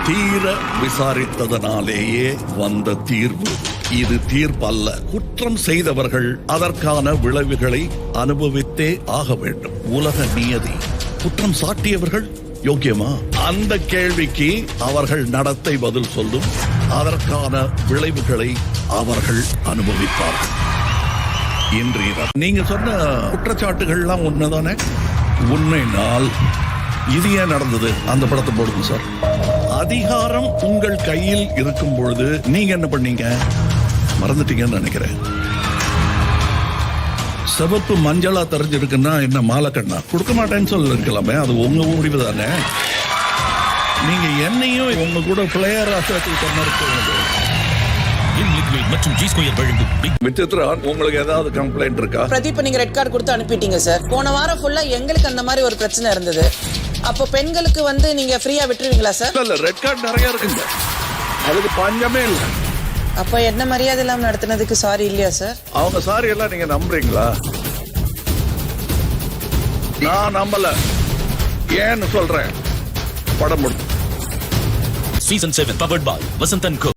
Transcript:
தீர விசாரித்ததனாலேயே வந்த தீர்வு. இது தீர்ப்பல்ல. குற்றம் செய்தவர்கள் அதற்கான விளைவுகளை அனுபவித்தே ஆக வேண்டும். உலக நியதி. குற்றம் சாட்டியவர்கள் யோக்கியமா? அந்த கேள்விக்கு அவர்கள் நடத்தை பதில் சொல்லும். அதற்கான விளைவுகளை அவர்கள் அனுபவிப்பார்கள். இன்றைய நீங்க சொன்ன குற்றச்சாட்டுகள்லாம் உண்மைதானே? உண்மைனால் இது ஏன் நடந்தது? அந்த படத்தை போடுங்க சார். அதிகாரம் உங்கள் கையில் இருக்கும் பொழுது நீங்க என்ன பண்ணீங்க? மறந்துட்டீங்கன்னு நினைக்கிறேன். சிவப்பு மஞ்சளா தெரிஞ்சிருக்குன்னா என்ன மாலக்கண்ணா கொடுக்க மாட்டேன்னு சொல்ல இருக்கலாமே. அது உங்க முடிவு தானே. நீங்க என்னையும் உங்க கூட பிளேயரா சேர்த்து மற்றும் ஜி ஸ்கொயர் வழங்கும் விசித்ரா, உங்களுக்கு ஏதாவது கம்ப்ளைண்ட் இருக்கா? பிரதீப், நீங்க ரெட் கார்டு கொடுத்து அனுப்பிட்டீங்க சார். போன வாரம் ஃபுல்லா எங்களுக்கு அந்த மாதிரி ஒரு பிரச்சனை இருந்தது. அப்போ பெண்களுக்கு வந்து நீங்க ஃப்ரீயா விட்டுருவீங்களா சார்? இல்ல, ரெட் கார்டு நிறைய இருக்குங்க. அதுக்கு பஞ்சமே இல்லை. அப்ப என்ன மரியாதை இல்லாம நடத்தினதுக்கு சாரி இல்லையா சார்? அவங்க சாரி எல்லாம் நீங்க நம்புறீங்களா? நான் நம்பல. ஏன்னு சொல்றேன். படம் முடிச்சு season 7 powered by Vasanthan go.